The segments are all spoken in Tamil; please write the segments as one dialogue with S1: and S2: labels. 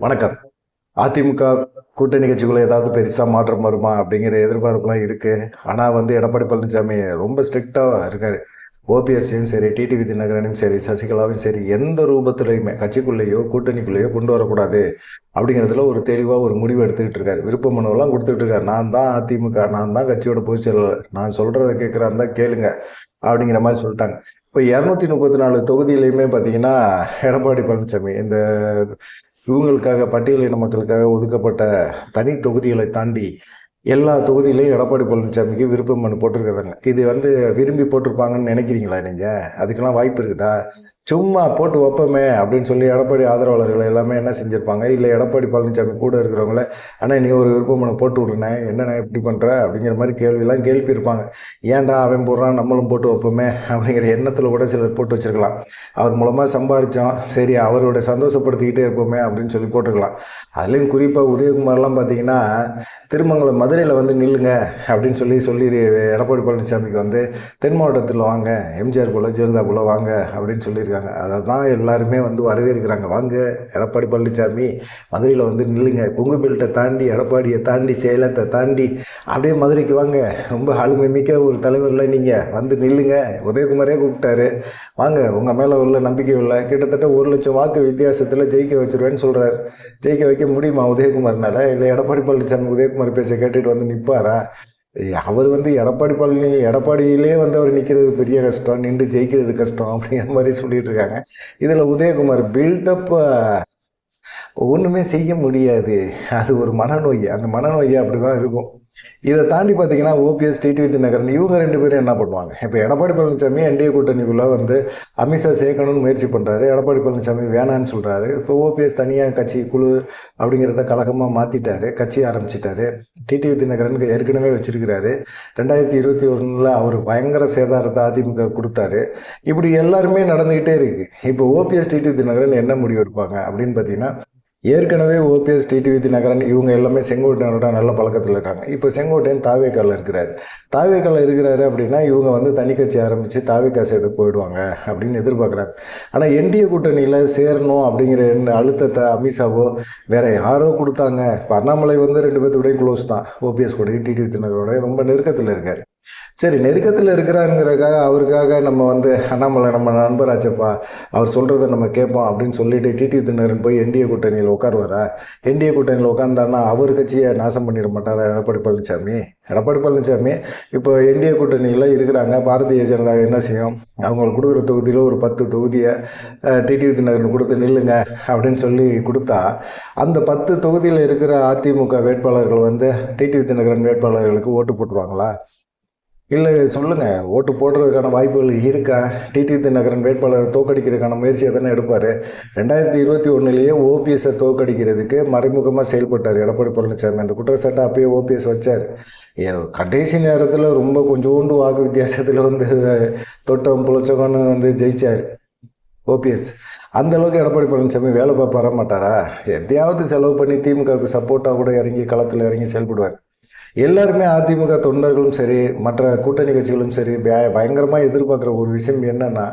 S1: வணக்கம். அதிமுக கூட்டணி கட்சிக்குள்ள ஏதாவது பெருசா மாற்றம் வருமா? அப்படிங்கிற எதிர்பார்ப்புலாம் இருக்கு. ஆனா எடப்பாடி பழனிசாமி ரொம்ப ஸ்ட்ரிக்ட்டா இருக்காரு. ஓபிஎஸ்ஸையும் சரி, டிடிவி தினகரனையும் சரி, சசிகலாவையும் சரி, எந்த ரூபத்திலயுமே கட்சிக்குள்ளேயோ, கூட்டணிக்குள்ளேயோ கொண்டு வரக்கூடாது. அப்படிங்கிறதுல ஒரு தெளிவா ஒரு முடிவு எடுத்துக்கிட்டு இருக்காரு. விருப்ப மனுவெல்லாம் குடுத்துட்டு இருக்காரு. நான் தான் அதிமுக, நான் தான் கட்சியோட பொதுச் செயலாளர். நான் சொல்றத கேட்கிறதா இருந்தா கேளுங்க. அப்படிங்கிற மாரி சொல்ட்டாங்க. இப்ப 234 தொகுதியிலயுமே பார்த்தீங்கன்னா, எடப்பாடி பழனிசாமி இந்த இவங்களுக்காக பட்டியலின மக்களுக்காக ஒதுக்கப்பட்ட தனி தொகுதிகளை தாண்டி எல்லா தொகுதியிலையும் எடப்பாடி பழனிசாமிக்கு விருப்ப மனு போட்டிருக்கிறாங்க. இது விரும்பி போட்டிருப்பாங்கன்னு நினைக்கிறீங்களா நீங்க? அதுக்கெல்லாம் வாய்ப்பு இருக்குதா? சும்மா போட்டு வைப்போமே அப்படின்னு சொல்லி எடப்பாடி ஆதரவாளர்கள் எல்லாமே என்ன செஞ்சிருப்பாங்க, இல்லை எடப்பாடி பழனிசாமி கூட இருக்கிறவங்கள, அண்ணா நீ ஒரு விருப்ப மனு போட்டு விடுனே, என்னண்ணே இப்படி பண்ற அப்படிங்கிற மாதிரி கேள்வியெல்லாம் கேள்வியிருப்பாங்க. ஏன்டா அவன் போடுறான் நம்மளும் போட்டு வைப்போமே அப்படிங்கிற எண்ணத்தில் கூட சிலர் போட்டு வச்சிருக்கலாம். அவர் மூலமாக சம்பாதிச்சோம், சரி அவரோட சந்தோஷப்படுத்திக்கிட்டே இருப்போமே அப்படின்னு சொல்லி போட்டுருக்கலாம். அதுலேயும் குறிப்பாக உதயகுமார்லாம் பார்த்தீங்கன்னா, திருமங்கலம் மதுரையில் நில்லுங்க அப்படின்னு சொல்லி எடப்பாடி பழனிசாமிக்கு தென் மாவட்டத்தில் வாங்க, எம்ஜிஆர் போல ஜெயலலிதா போல வாங்க அப்படின்னு சொல்லியிருக்காங்க. அதை தான் எல்லாருமே வரவேற்கிறாங்க. வாங்க எடப்பாடி பழனிசாமி மதுரையில் நில்லுங்க, கொங்கு பெல்ட்டை தாண்டி எடப்பாடியை தாண்டி சேலத்தை தாண்டி அப்படியே மதுரைக்கு வாங்க, ரொம்ப ஆளுமை மிக்க ஒரு தலைவரில் நீங்கள் நில்லுங்க. உதயகுமாரே கூப்பிட்டாரு, வாங்க உங்கள் மேலே உள்ள நம்பிக்கை இல்லை, கிட்டத்தட்ட 1,00,000 வாக்கு வித்தியாசத்தில் ஜெயிக்க வச்சிருவேன்னு சொல்கிறார். ஜெயிக்க வைக்க முடியுமா உதயகுமார்னால? இல்லை எடப்பாடி பழனிசாமி உதயகுமார் பேச்சை கேட்டுட்டு நிற்பாரா? அவர் எடப்பாடியிலே அவர் நிற்கிறது பெரிய கஷ்டம், நின்று ஜெயிக்கிறது கஷ்டம் அப்படிங்கிற மாதிரி சொல்லிட்டு இருக்காங்க. இதில் உதயகுமார் பில்டப் ஒன்றுமே செய்ய முடியாது. அது ஒரு மனநோய். அந்த மனநோய் அப்படி தான் இருக்கும். இதை தாண்டி பார்த்தீங்கன்னா ஓபிஎஸ், டிடிவி தினகரன் இவங்க 2 பேரும் என்ன பண்ணுவாங்க? இப்போ எடப்பாடி பழனிசாமி என்டிஏ கூட்டணிக்குள்ளே அமித்ஷா சேர்க்கணும்னு முயற்சி பண்ணுறாரு. எடப்பாடி பழனிசாமி வேணான்னு சொல்கிறாரு. இப்போ ஓபிஎஸ் தனியாக கட்சி குழு அப்படிங்கிறத கழகமாக மாற்றிட்டாரு, கட்சி ஆரம்பிச்சிட்டாரு. டிடிவி தினகரனுக்கு ஏற்கனவே வச்சிருக்கிறாரு. 2021 அவர் பயங்கர சேதாரத்தை அதிமுக கொடுத்தாரு. இப்படி எல்லாருமே நடந்துக்கிட்டே இருக்குது. இப்போ ஓபிஎஸ், டிடிவி தினகரன் என்ன முடிவு எடுப்பாங்க அப்படின்னு பார்த்தீங்கன்னா, ஏற்கனவே ஓபிஎஸ், டிடிவி தினகரன் இவங்க எல்லாமே செங்கோட்டையனோட நல்ல பழக்கத்தில் இருக்காங்க. இப்போ செங்கோட்டையன் தாவேக்கால இருக்கிறாரு. தாவேக்கால இருக்கிறாரு அப்படின்னா இவங்க தனி கட்சி ஆரம்பித்து தாவேக்கா சைடு போயிடுவாங்க அப்படின்னு எதிர்பார்க்குறாங்க. ஆனால் என்டிஏ கூட்டணியில் சேரணும் அப்படிங்கிற அழுத்தத்தை அமித்ஷாவோ வேற யாரோ கொடுத்தாங்க. இப்போ அண்ணாமலை 2 பேர்த்தோடய க்ளோஸ் தான், ஓபிஎஸ் கூட டிடிவி தினகரோட ரொம்ப நெருக்கத்தில் இருக்கார். சரி, நெருக்கத்தில் இருக்கிறாருங்கிறதுக்காக அவருக்காக நம்ம அண்ணாமலை நம்ம நண்பராச்சப்பா, அவர் சொல்கிறத நம்ம கேட்போம் அப்படின்னு சொல்லிட்டு டிடிவி தினகரன் போய் என்டிஏ கூட்டணியில் உட்காருவாரா? என்டிஏ கூட்டணியில் உட்காந்தாருன்னா அவர் கட்சியை நாசம் பண்ணிட மாட்டாரா எடப்பாடி பழனிசாமி? எடப்பாடி பழனிசாமி இப்போ என்டிஏ கூட்டணியில் இருக்கிறாங்க. பாரதிய ஜனதா என்ன செய்யும்? அவங்களுக்கு கொடுக்குற தொகுதியில் ஒரு 10 தொகுதியை டிடிவி தினகரன் கொடுத்து நில்லுங்க அப்படின்னு சொல்லி கொடுத்தா, அந்த 10 தொகுதியில் இருக்கிற அதிமுக வேட்பாளர்கள் டிடிவி தினகரன் வேட்பாளர்களுக்கு ஓட்டு போட்டுருவாங்களா? இல்லை சொல்லுங்கள், ஓட்டு போடுறதுக்கான வாய்ப்புகள் இருக்கா? டிடிவி தினகரன் வேட்பாளரை தோற்கடிக்கிறதுக்கான முயற்சியை தானே எடுப்பார். 2021 ஓபிஎஸ்ஸை தோற்கடிக்கிறதுக்கு மறைமுகமாக செயல்பட்டார் எடப்பாடி பழனிசாமி. அந்த குற்றச்சாட்டை அப்பயே ஓபிஎஸ் வச்சார். கடைசி நேரத்தில் ரொம்ப கொஞ்சோண்டு வாக்கு வித்தியாசத்தில் தொட்டம் புழைச்சவன்னு ஜெயிச்சார் ஓபிஎஸ். அந்த அளவுக்கு எடப்பாடி பழனிசாமி வேலை பார்க்க வர மாட்டாரா? எதையாவது செலவு பண்ணி திமுகவுக்கு சப்போர்ட்டாக கூட இறங்கி களத்தில் இறங்கி செயல்படுவார். எல்லாருமே அதிமுக தொண்டர்களும் சரி, மற்ற கூட்டணி கட்சிகளும் சரி பயங்கரமாக எதிர்பார்க்குற ஒரு விஷயம் என்னென்னா,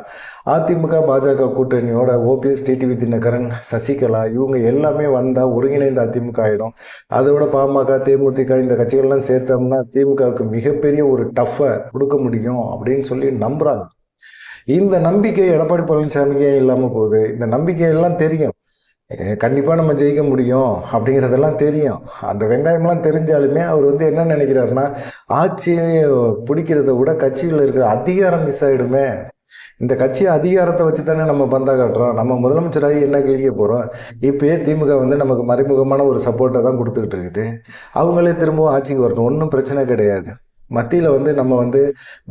S1: அதிமுக பாஜக கூட்டணியோட ஓபிஎஸ், டிடிவி தினகரன், சசிகலா இவங்க எல்லாமே வந்தால் ஒருங்கிணைந்த அதிமுக ஆகிடும். அதோட பாமக, தேமுதிக இந்த கட்சிகள்லாம் சேர்த்தோம்னா திமுகவுக்கு மிகப்பெரிய ஒரு டஃப்பை கொடுக்க முடியும் அப்படின்னு சொல்லி நம்புகிறாங்க. இந்த நம்பிக்கை எடப்பாடி பழனிசாமிக்கே இல்லாமல் போகுது. இந்த நம்பிக்கையெல்லாம் தெரியும், கண்டிப்பாக நம்ம ஜெயிக்க முடியும் அப்படிங்கிறதெல்லாம் தெரியும். அந்த வெங்காயம்லாம் தெரிஞ்சாலுமே அவர் என்ன நினைக்கிறாருன்னா, ஆட்சியை பிடிக்கிறத விட கட்சியில் இருக்கிற அதிகாரம் மிஸ் ஆகிடுமே. இந்த கட்சி அதிகாரத்தை வச்சு தானே நம்ம பந்தா காட்டுறோம். நம்ம முதலமைச்சராகி என்ன கிழிக்க போகிறோம்? இப்போயே திமுக நமக்கு மறைமுகமான ஒரு சப்போர்ட்டை தான் கொடுத்துக்கிட்டு இருக்குது. அவங்களே திரும்பவும் ஆட்சிக்கு வரணும், ஒன்றும் பிரச்சனை கிடையாது. மத்தியில் நம்ம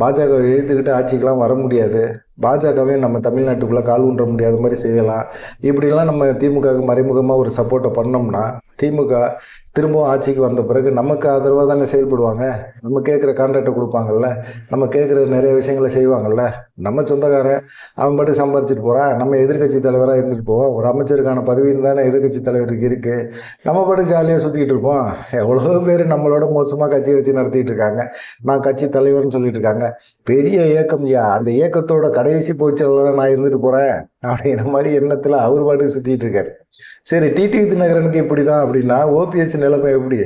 S1: பாஜகவை எதிர்த்துக்கிட்டு ஆட்சிக்கெலாம் வர முடியாது. பாஜகவே நம்ம தமிழ்நாட்டுக்குள்ளே கால் ஊன்ற முடியாத மாதிரி செய்யலாம். இப்படிலாம் நம்ம திமுகவுக்கு மறைமுகமாக ஒரு சப்போர்ட்டை பண்ணோம்னா திமுக திரும்பவும் ஆட்சிக்கு வந்த பிறகு நமக்கு ஆதரவாக தானே செயல்படுவாங்க. நம்ம கேட்குற கான்ட்ராக்டை கொடுப்பாங்கல்ல, நம்ம கேட்குற நிறைய விஷயங்களை செய்வாங்கள்ல. நம்ம சொந்தக்காரன் அவன் பாட்டு சம்பாரிச்சிட்டு போகிறான், நம்ம எதிர்கட்சி தலைவராக இருந்துட்டு போவோம். ஒரு அமைச்சருக்கான பதவின்னு தானே எதிர்கட்சி தலைவருக்கு இருக்குது. நம்ம பாட்டு ஜாலியாக சுற்றிக்கிட்டு இருப்போம். எவ்வளோ பேர் நம்மளோட மோசமாக கட்சியை வச்சு நடத்திட்டு இருக்காங்க. நான் கட்சி தலைவர்னு சொல்லிட்டு இருக்காங்க. பெரிய இயக்கம் அந்த இயக்கத்தோட கடைசி பொதுச்செயலாளராக நான் இருந்துட்டு போகிறேன் அப்படிங்கிற மாதிரி எண்ணத்தில் அவர் பாட்டுக்கு சுற்றிட்டு இருக்காரு. சரி, டிடிவி தினகரனுக்கு இப்படி தான் அப்படின்னா ஓபிஎஸ் நிலைமை எப்படி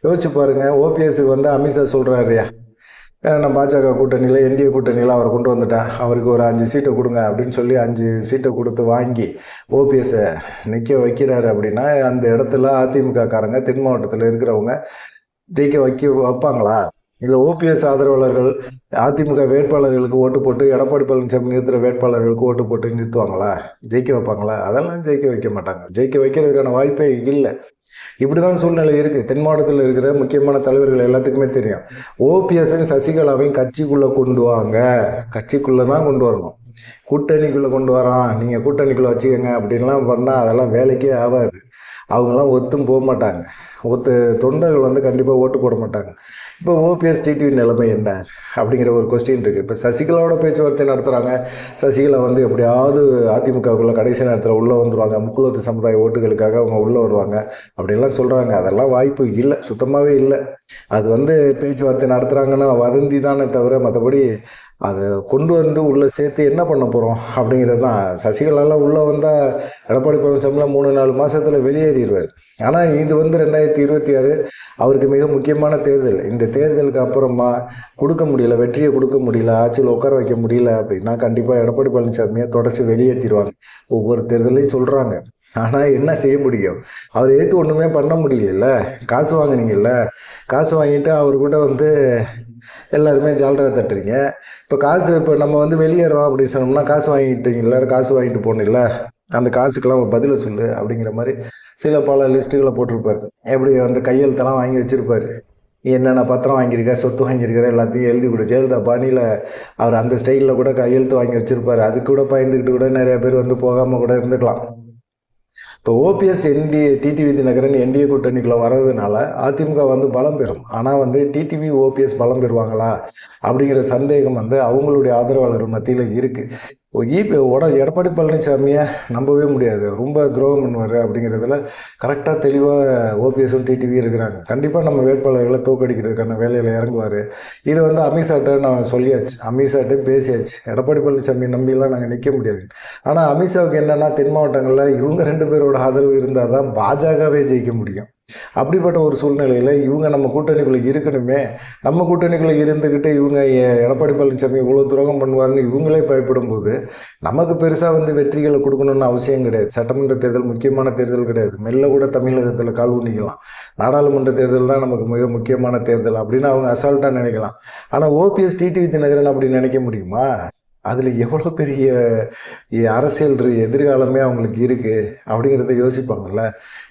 S1: யோசிச்சு பாருங்க. ஓபிஎஸ்க்கு வந்து அமித்ஷா சொல்கிறாருயா, நான் பாஜக கூட்டணியில் என்டிஏ கூட்டணியில் அவரை கொண்டு வந்துட்டேன், அவருக்கு ஒரு 5 சீட்டை கொடுங்க அப்படின்னு சொல்லி 5 சீட்டை கொடுத்து வாங்கி ஓபிஎஸ்ஸை நிற்க வைக்கிறாரு அப்படின்னா அந்த இடத்துல அதிமுக காரங்க தென் மாவட்டத்தில் இருக்கிறவங்க ஜெயிக்க வைப்பாங்களா? இல்லை ஓபிஎஸ் ஆதரவாளர்கள் அதிமுக வேட்பாளர்களுக்கு ஓட்டு போட்டு எடப்பாடி பழனிசாமி நிறுத்துகிற வேட்பாளர்களுக்கு ஓட்டு போட்டு நிறுத்துவாங்களா? ஜெயிக்க வைப்பாங்களா? அதெல்லாம் ஜெயிக்க வைக்க மாட்டாங்க. ஜெயிக்க வைக்கிறதுக்கான வாய்ப்பே இல்லை. இப்படி தான் சூழ்நிலை இருக்குது. தென் மாவட்டத்தில் இருக்கிற முக்கியமான தலைவர்கள் எல்லாத்துக்குமே தெரியும். ஓபிஎஸ்ஸையும் சசிகலாவையும் கட்சிக்குள்ளே கொண்டு வாங்க, கட்சிக்குள்ளே தான் கொண்டு வரணும். கூட்டணிக்குள்ளே கொண்டு வரான், நீங்கள் கூட்டணிக்குள்ளே வச்சுக்கோங்க அப்படின்லாம் பண்ணால் அதெல்லாம் வேலைக்கே ஆகாது. அவங்களாம் ஒத்தும் போக மாட்டாங்க. தொண்டர்கள் வந்து கண்டிப்பாக ஓட்டு போட மாட்டாங்க. இப்போ ஓபிஎஸ் டிடிவி நிலைமை என்ன அப்படிங்கிற ஒரு கொஸ்டின் இருக்குது. இப்போ சசிகலாவோட பேச்சுவார்த்தை நடத்துகிறாங்க. சசிகலா வந்து எப்படியாவது அதிமுகவுக்குள்ள கடைசி நேரத்தில் உள்ளே வந்துடுவாங்க, முக்குலத்து சமுதாய ஓட்டுகளுக்காக அவங்க உள்ளே வருவாங்க அப்படின்லாம் சொல்கிறாங்க. அதெல்லாம் வாய்ப்பு இல்லை, சுத்தமாகவே இல்லை. அது வந்து பேச்சுவார்த்தை நடத்துகிறாங்கன்னா வதந்தி தானே தவிர மற்றபடி அதை கொண்டு வந்து உள்ளே சேர்த்து என்ன பண்ண போகிறோம் அப்படிங்கிறது தான். சசிகலாலாம் உள்ளே வந்தால் எடப்பாடி பழனிசாமிலாம் 3-4 மாதத்தில் வெளியேறிடுவார். ஆனால் இது வந்து 2026 அவருக்கு மிக முக்கியமான தேர்தல். இந்த தேர்தலுக்கு அப்புறமா கொடுக்க முடியல, வெற்றியை கொடுக்க முடியல, ஆட்சியில் உட்கார வைக்க முடியல அப்படின்னா கண்டிப்பாக எடப்பாடி பழனிசாமியை தொடச்சி வெளியேற்றிடுவாங்க. ஒவ்வொரு தேர்தலையும் சொல்கிறாங்க. ஆனால் என்ன செய்ய முடியும்? அவர் ஏற்று ஒன்றுமே பண்ண முடியல. காசு வாங்கினீங்கல்ல, காசு வாங்கிட்டு அவர் கூட வந்து எல்லாருமே ஜாலராக தட்டுறீங்க. இப்போ நம்ம வந்து வெளியேறோம் அப்படின்னு சொன்னோம்னா காசு வாங்கிட்டீங்களா, காசு வாங்கிட்டு போனில்ல, அந்த காசுக்கெல்லாம் ஒரு பதிலை சொல்லு அப்படிங்கிற மாதிரி பல லிஸ்ட்டுகளை போட்டிருப்பார். எப்படி வந்து கையெழுத்தெல்லாம் வாங்கி வச்சுருப்பார். என்னென்ன பத்திரம் வாங்கியிருக்க, சொத்து வாங்கியிருக்கிற எல்லாத்தையும் எழுதி கொடு. ஜெயலலிதா பாணியில் அவர் அந்த ஸ்டைலில் கூட கையெழுத்து வாங்கி வச்சுருப்பார். அது கூட பயந்துக்கிட்டு கூட நிறைய பேர் வந்து போகாமல் கூட இருந்துக்கலாம். இப்போ ஓபிஎஸ் டிடிவி தினகரன் என்டிஏ கூட்டணிக்குள்ளே வர்றதுனால அதிமுக வந்து பலம் பெறும். ஆனால் வந்து டிடிவி ஓபிஎஸ் பலம் பெறுவாங்களா அப்படிங்கிற சந்தேகம் வந்து அவங்களுடைய ஆதரவாளர்கள் மத்தியில் இருக்குது. எடப்பாடி பழனிசாமியை நம்பவே முடியாது, ரொம்ப துரோகம் பண்ணுவார் அப்படிங்கிறதுல கரெக்டாக தெளிவாக ஓபிஎஸும் டிடிவி இருக்கிறாங்க. கண்டிப்பாக நம்ம வேட்பாளர்களை தோக்கடிக்கிறதுக்கான வேலையில் இறங்குவார். இதை வந்து அமித்ஷாட்ட நான் சொல்லியாச்சு, அமித்ஷாட்டே பேசியாச்சு. எடப்பாடி பழனிசாமி நம்பிலாம் நாங்கள் நிற்க முடியாது. ஆனால் அமித்ஷாவுக்கு என்னென்னா தென் மாவட்டங்களில் இவங்க 2 பேரோட ஆதரவு இருந்தால் தான் பாஜகவே ஜெயிக்க முடியும். அப்படிப்பட்ட ஒரு சூழ்நிலையில் இவங்க நம்ம கூட்டணிக்குள்ளே இருக்கணுமே, நம்ம கூட்டணிக்குள்ளே இருந்துக்கிட்டு இவங்க எடப்பாடி பழனிசாமி இவ்வளோ துரோகம் பண்ணுவாருன்னு இவங்களே பயப்படும் போது நமக்கு பெருசாக வந்து வெற்றிகளை கொடுக்கணும்னு அவசியம் கிடையாது. சட்டமன்ற தேர்தல் முக்கியமான தேர்தல் கிடையாது. மெல்ல கூட தமிழகத்தில் கால் ஊனிக்கலாம். நாடாளுமன்ற தேர்தல் தான் நமக்கு மிக முக்கியமான தேர்தல் அப்படின்னு அவங்க அசால்ட்டாக நினைக்கலாம். ஆனால் ஓபிஎஸ் டிடிவி தினகரன் அப்படி நினைக்க முடியுமா? அதில் எவ்வளோ பெரிய அரசியல் எதிர்காலமே அவங்களுக்கு இருக்குது அப்படிங்கிறத யோசிப்பாங்கள்ல.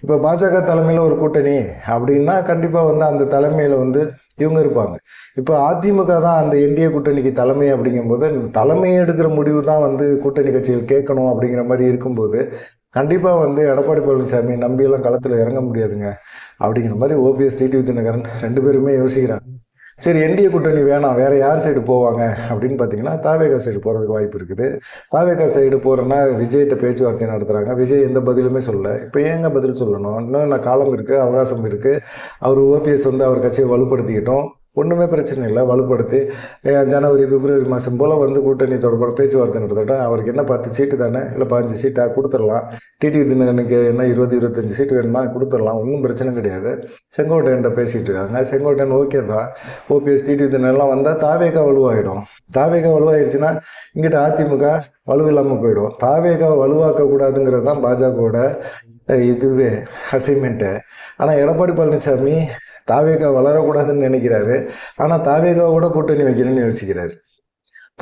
S1: இப்போ பாஜக தலைமையில் ஒரு கூட்டணி அப்படின்னா கண்டிப்பாக வந்து அந்த தலைமையில் வந்து இவங்க இருப்பாங்க. இப்போ அதிமுக தான் அந்த என்டிஏ கூட்டணிக்கு தலைமை அப்படிங்கும்போது தலைமையை எடுக்கிற முடிவு தான் வந்து கூட்டணி கட்சிகள் கேட்கணும் அப்படிங்கிற மாதிரி இருக்கும்போது கண்டிப்பாக வந்து எடப்பாடி பழனிசாமி நம்பியெல்லாம் களத்தில் இறங்க முடியாதுங்க அப்படிங்கிற மாதிரி ஓபிஎஸ் டிடிவி தினகரன் 2 பேருமே யோசிக்கிறாங்க. சரி, என்டிஏ கூட்டணி வேணாம், வேறு யார் சைடு போவாங்க அப்படின்னு பார்த்தீங்கன்னா தாவேகா சைடு போகிறதுக்கு வாய்ப்பு இருக்குது. தாவேகா சைடு போகிறேன்னா விஜய்கிட்ட பேச்சுவார்த்தை நடத்துகிறாங்க. விஜய் எந்த பதிலுமே சொல்லலை. இப்போ ஏங்க பதில் சொல்லணும்? இன்னும் காலம் இருக்குது, அவகாசம் இருக்குது. அவர் ஓபிஎஸ் வந்து அவர் கட்சியை வலுப்படுத்திக்கிட்டோம், ஒன்றுமே பிரச்சனை இல்லை, வலுப்படுத்தி ஜனவரி பிப்ரவரி மாதம் போல் வந்து கூட்டணி தொடர்பான பேச்சுவார்த்தை நடத்திட்டோம். அவருக்கு என்ன 10 சீட்டு தானே, இல்லை 15 சீட்டாக கொடுத்துடலாம். டிடிவி தினகரனுக்கு என்ன 20-25 சீட்டு வேணுமா கொடுத்துடலாம், ஒன்றும் பிரச்சனை கிடையாது. செங்கோட்டையன்ட்ட பேசிகிட்டு இருக்காங்க. செங்கோட்டையன் ஓகே தான். ஓபிஎஸ் டிடிவி தினகரன்லாம் வந்தால் தாவேகா வலுவாகிடும். தாவேகா வலுவாகிடுச்சுன்னா இங்கிட்ட அதிமுக வலுவில்லாமல் போயிடும். தாவேகா வலுவாக்கக்கூடாதுங்கிறது தான் பாஜகவோட இதுவே அசைன்மெண்ட்டு. ஆனால் எடப்பாடி பழனிசாமி தாவேகா வளரக்கூடாதுன்னு நினைக்கிறாரு. ஆனால் தாவேகாவோட கூட்டணி வைக்கணும்னு யோசிக்கிறாரு.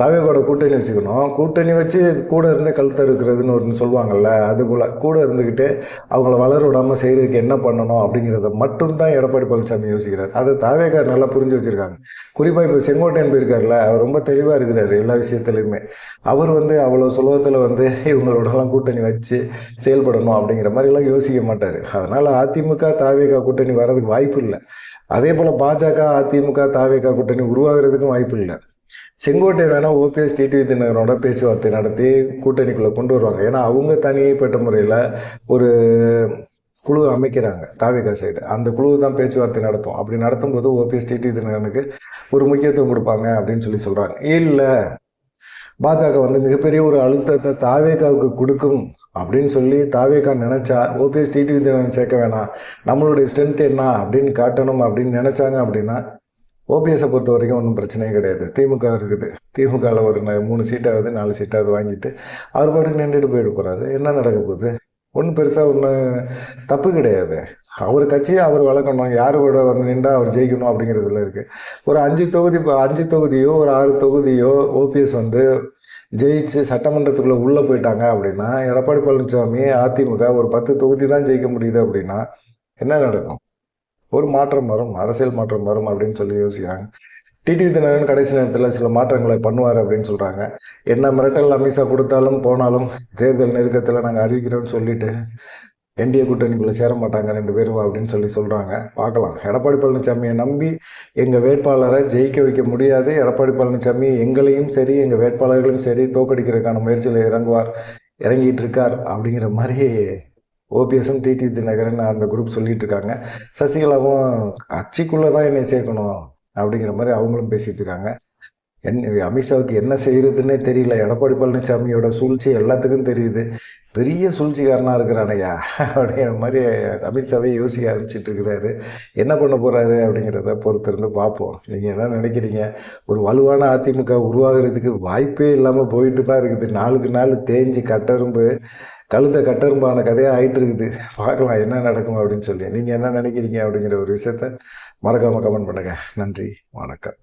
S1: தாவேகாவோட கூட்டணி வச்சுக்கணும், கூட்டணி வச்சு கூட இருந்தே கழுத்த இருக்கிறதுன்னு ஒன்று சொல்லுவாங்கள்ல, அதுபோல் கூட இருந்துக்கிட்டு அவங்கள வளர விடாமல் செய்கிறதுக்கு என்ன பண்ணணும் அப்படிங்கிறத மட்டும்தான் எடப்பாடி பழனிசாமி யோசிக்கிறார். அதை தாவேகா நல்லா புரிஞ்சு வச்சுருக்காங்க. குறிப்பாக இப்போ செங்கோட்டையன் போயிருக்காருல, அவர் ரொம்ப தெளிவாக இருக்கிறார் எல்லா விஷயத்துலையுமே. அவர் வந்து அவ்வளோ சுலபத்தில் வந்து இவங்களோடலாம் கூட்டணி வச்சு செயல்படணும் அப்படிங்கிற மாதிரிலாம் யோசிக்க மாட்டார். அதனால் அதிமுக தாவேகா கூட்டணி வர்றதுக்கு வாய்ப்பு இல்லை. அதே போல் பாஜக அதிமுக தாவேகா கூட்டணி உருவாகிறதுக்கும் வாய்ப்பு இல்லை. செங்கோட்டை வேணால் ஓபிஎஸ் டிடிவி தினகரனோட பேச்சுவார்த்தை நடத்தி கூட்டணிக்குள்ளே கொண்டு வருவாங்க. ஏன்னா அவங்க தனிப்பட்ட முறையில் ஒரு குழு அமைக்கிறாங்க தாவேகா சைடு. அந்த குழு தான் பேச்சுவார்த்தை நடத்தும். அப்படி நடத்தும்போது ஓபிஎஸ் டிடிவி தினகரனுக்கு ஒரு முக்கியத்துவம் கொடுப்பாங்க அப்படின்னு சொல்கிறாங்க. இல்லை, பாஜக வந்து மிகப்பெரிய ஒரு அழுத்தத்தை தாவேகாவுக்கு கொடுக்கும் அப்படின்னு சொல்லி தாவேக்கா நினச்சா ஓபிஎஸ் டிடிவி தினகரன் சேர்க்க வேணாம், நம்மளுடைய ஸ்ட்ரென்த் என்ன அப்படின்னு காட்டணும் அப்படின்னு நினச்சாங்க அப்படின்னா ஓபிஎஸை பொறுத்த வரைக்கும் ஒன்றும் பிரச்சனையே கிடையாது. திமுக இருக்குது, திமுகவில் ஒரு 3 சீட்டாவது 4 சீட்டாவது வாங்கிட்டு அவர் பாட்டுக்கு நின்றுட்டு போயிட்டு போகிறாரு. என்ன நடக்க போகுது? ஒன்றும் பெருசாக ஒன்றும் தப்பு கிடையாது. அவர் கட்சியை அவர் வளர்க்கணும், யார் கூட வந்து நின்றா அவர் ஜெயிக்கணும் அப்படிங்கிறதுல இருக்குது. ஒரு 5 தொகுதியோ ஒரு 6 தொகுதியோ ஓபிஎஸ் வந்து ஜெயிச்சு சட்டமன்றத்துக்குள்ளே உள்ளே போயிட்டாங்க அப்படின்னா, எடப்பாடி பழனிசாமி அதிமுக ஒரு 10 தொகுதி தான் ஜெயிக்க முடியுது அப்படின்னா என்ன நடக்கும்? ஒரு மாற்றம் வரும், அரசியல் மாற்றம் வரும் அப்படின்னு சொல்லி யோசிக்கிறாங்க. டிடிவி தினகரன் கடைசி நேரத்தில் சில மாற்றங்களை பண்ணுவார் அப்படின்னு சொல்கிறாங்க. என்ன மிரட்டல் அமித்ஷா கொடுத்தாலும் போனாலும் தேர்தல் நெருக்கத்தில் நாங்கள் அறிவிக்கிறோம்னு சொல்லிட்டு என்டிஏ கூட்டணிக்குள்ளே சேர மாட்டாங்க 2 பேரும் அப்படின்னு சொல்லி சொல்கிறாங்க. பார்க்கலாம். எடப்பாடி பழனிசாமியை நம்பி எங்கள் வேட்பாளரை ஜெயிக்க வைக்க முடியாது. எடப்பாடி பழனிசாமி எங்களையும் சரி எங்கள் வேட்பாளர்களையும் சரி தோக்கடிக்கிறதுக்கான முயற்சியில் இறங்கிட்டு இருக்கார் அப்படிங்கிற மாதிரி ஓபிஎஸும் டிடிவி தினகரன் அந்த குரூப் சொல்லிட்டு இருக்காங்க. சசிகலாவும் கட்சிக்குள்ளே தான் என்னை சேர்க்கணும் அப்படிங்கிற மாதிரி அவங்களும் பேசிட்டு இருக்காங்க. அமித்ஷாவுக்கு என்ன செய்யறதுன்னே தெரியல. எடப்பாடி பழனிசாமியோட சூழ்ச்சி எல்லாத்துக்கும் தெரியுது. பெரிய சூழ்ச்சிக்காரனாக இருக்கிறானையா அப்படிங்கிற மாதிரி அமித்ஷாவே யோசிக்க ஆரம்பிச்சிட்டு இருக்கிறாரு. என்ன பண்ண போகிறாரு அப்படிங்கிறத பொறுத்திருந்து பார்ப்போம். நீங்கள் என்ன நினைக்கிறீங்க? ஒரு வலுவான அதிமுக உருவாகிறதுக்கு வாய்ப்பே இல்லாமல் போயிட்டு தான் இருக்குது. நாளுக்கு நாள் தேஞ்சு கட்டெரும்பான கதையாக ஆகிட்டு இருக்குது. பார்க்கலாம் என்ன நடக்கும் அப்படின்னு சொல்லி. நீங்கள் என்ன நினைக்கிறீங்க அப்படிங்கிற ஒரு விஷயத்த மறக்காமல் கமெண்ட் பண்ணுங்கள். நன்றி, வணக்கம்.